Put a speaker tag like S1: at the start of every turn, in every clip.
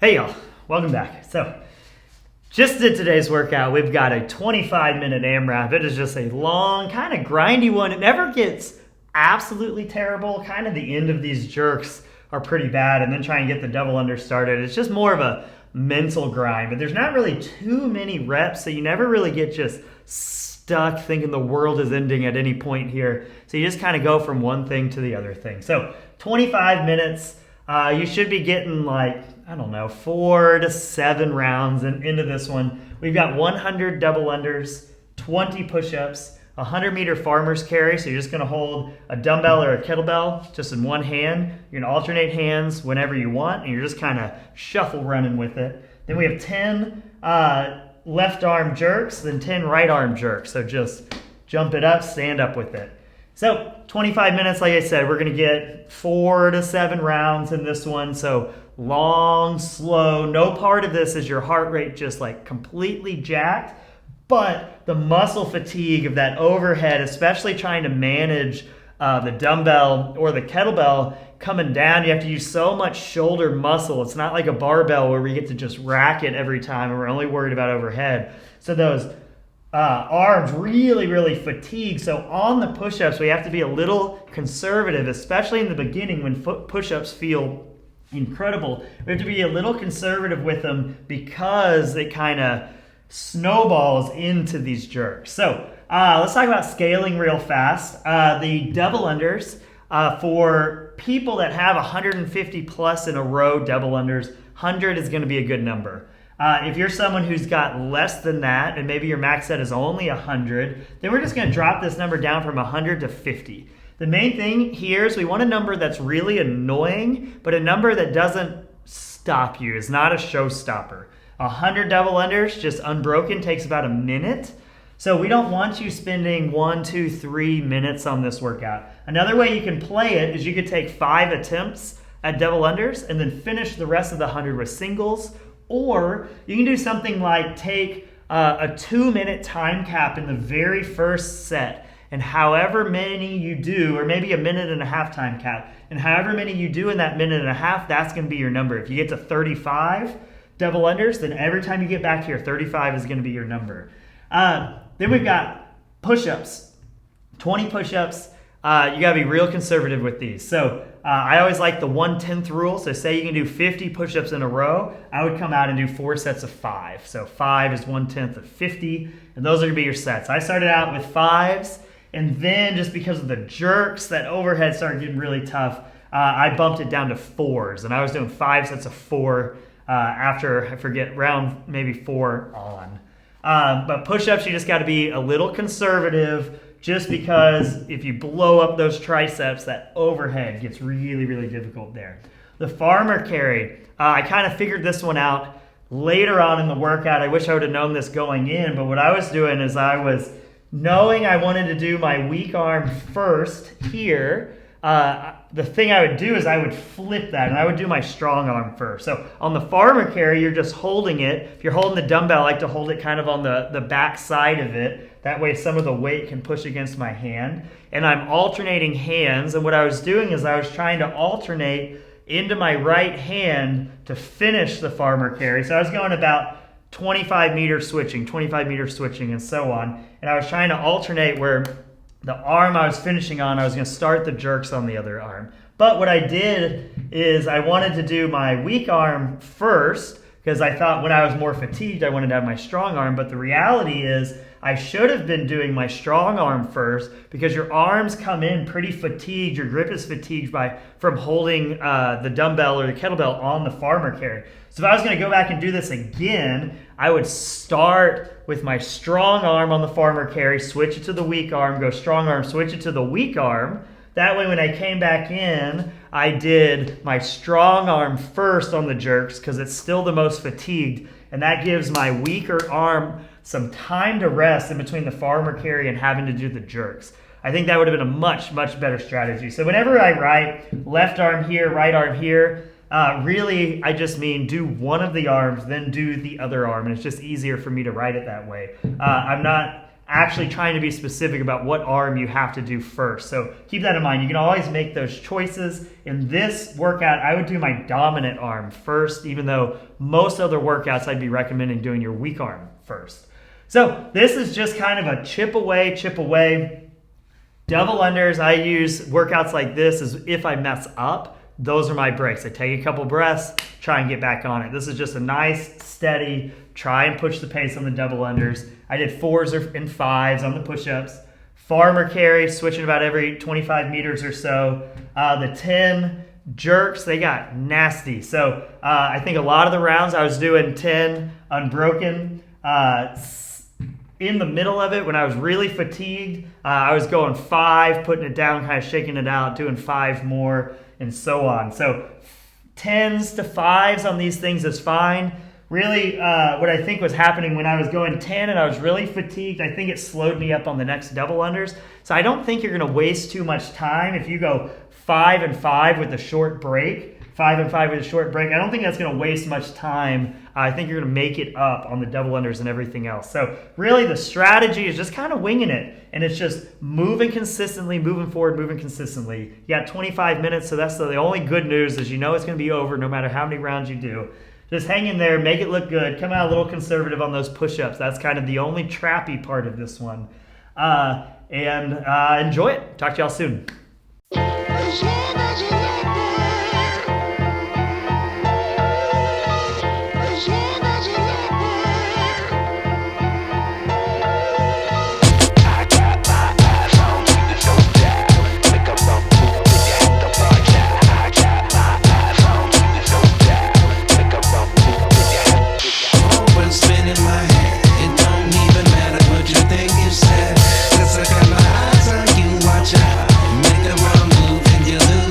S1: Hey y'all, welcome back. So, just did today's workout. We've got a 25-minute AMRAP. It is just a long, kind of grindy one. It never gets absolutely terrible. Kind of the end of these jerks are pretty bad, and then try and get the double under started. It's just more of a mental grind, but there's not really too many reps, so you never really get just stuck thinking the world is ending at any point here. So you just kind of go from one thing to the other thing. So 25 minutes, you should be getting like, I don't know, 4 to 7 rounds into this one. We've got 100 double unders, 20 push-ups, 100-meter farmer's carry. So you're just gonna hold a dumbbell or a kettlebell just in one hand. You're gonna alternate hands whenever you want, and you're just kind of shuffle running with it. Then we have 10 left arm jerks, then 10 right arm jerks. So just jump it up, stand up with it. So 25 minutes, like I said, we're gonna get 4 to 7 rounds in this one. So long, slow, no part of this is your heart rate just like completely jacked, but the muscle fatigue of that overhead, especially trying to manage the dumbbell or the kettlebell coming down, you have to use so much shoulder muscle. It's not like a barbell where we get to just rack it every time and we're only worried about overhead. So those arms really fatigue. So on the push-ups, we have to be a little conservative, especially in the beginning when push-ups feel incredible. We have to be a little conservative with them because it kind of snowballs into these jerks. So let's talk about scaling real fast. The double unders, for people that have 150 plus in a row double unders, 100 is going to be a good number. If you're someone who's got less than that, and maybe your max set is only 100, then we're just going to drop this number down from 100 to 50. The main thing here is we want a number that's really annoying, but a number that doesn't stop you. It's not a showstopper. 100 double unders, just unbroken, takes about a minute. So we don't want you spending 1, 2, 3 minutes on this workout. Another way you can play it is you could take 5 attempts at double unders and then finish the rest of the 100 with singles. Or you can do something like take a 2-minute time cap in the very first set, and however many you do, or maybe a 1.5-minute time cap, and however many you do in that 1.5 minutes, that's going to be your number. If you get to 35 double unders, then every time you get back here, 35 is going to be your number. Then we've got push-ups, 20 push-ups. You got to be real conservative with these. So I always like the 1/10 rule. So say you can do 50 push-ups in a row, I would come out and do 4 sets of 5. So 5 is 1/10 of 50, and those are going to be your sets. I started out with 5s, and then just because of the jerks, that overhead started getting really tough. I bumped it down to 4s, and I was doing 5 sets of 4 after, I forget, round maybe 4 on. But push-ups, you just got to be a little conservative, just because if you blow up those triceps, that overhead gets really difficult there. The farmer carry, I kind of figured this one out later on in the workout. I wish I would have known this going in, but what I was doing is I was knowing I wanted to do my weak arm first here. The thing I would do is I would flip that, and I would do my strong arm first. So on the farmer carry, you're just holding it. If you're holding the dumbbell, I like to hold it kind of on the back side of it. That way some of the weight can push against my hand. And I'm alternating hands, and what I was doing is I was trying to alternate into my right hand to finish the farmer carry. So I was going about 25 meter switching, and so on. And I was trying to alternate where the arm I was finishing on, I was going to start the jerks on the other arm. But what I did is I wanted to do my weak arm first, because I thought when I was more fatigued, I wanted to have my strong arm. But the reality is I should have been doing my strong arm first, because your arms come in pretty fatigued. Your grip is fatigued from holding the dumbbell or the kettlebell on the farmer carry. So if I was going to go back and do this again, I would start with my strong arm on the farmer carry, switch it to the weak arm, go strong arm, switch it to the weak arm. That way when I came back in, I did my strong arm first on the jerks, because it's still the most fatigued, and that gives my weaker arm some time to rest in between the farmer carry and having to do the jerks. I think that would have been a much better strategy. So whenever I write left arm here, right arm here, really I just mean do one of the arms, then do the other arm, and it's just easier for me to write it that way. I'm not actually trying to be specific about what arm you have to do first. So keep that in mind. You can always make those choices. In this workout, I would do my dominant arm first, even though most other workouts I'd be recommending doing your weak arm first. So this is just kind of a chip away. Double unders, I use workouts like this as if I mess up, those are my breaks. I take a couple breaths, try and get back on it. This is just a nice, steady, try and push the pace on the double unders. I did 4s and 5s on the push-ups. Farmer carry, switching about every 25 meters or so. The 10 jerks, they got nasty. So I think a lot of the rounds I was doing 10 unbroken. In the middle of it, when I was really fatigued, I was going 5, putting it down, kind of shaking it out, doing 5 more, and so on. So 10s to 5s on these things is fine. Really, what I think was happening when I was going 10 and I was really fatigued, I think it slowed me up on the next double unders. So I don't think you're going to waste too much time if you go 5 and 5 with a short break. 5 and 5 with a short break. I don't think that's going to waste much time. I think you're going to make it up on the double unders and everything else. So really the strategy is just kind of winging it. And it's just moving consistently, moving forward, moving consistently. You got 25 minutes, so that's the only good news is you know it's going to be over no matter how many rounds you do. Just hang in there, make it look good, come out a little conservative on those push-ups. That's kind of the only trappy part of this one. And enjoy it. Talk to y'all soon.
S2: Cause I got my eyes on you, watch out. Make the wrong move and you lose.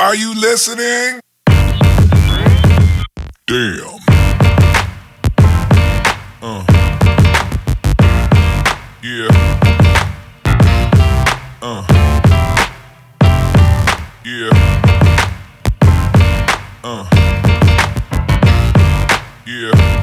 S2: Are you listening? Damn. Yeah. Yeah. Yeah.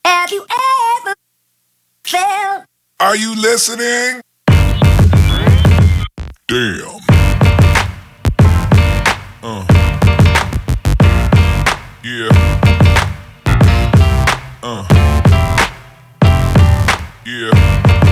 S3: Have you ever felt?
S2: Are you listening? Damn. Yeah. Yeah.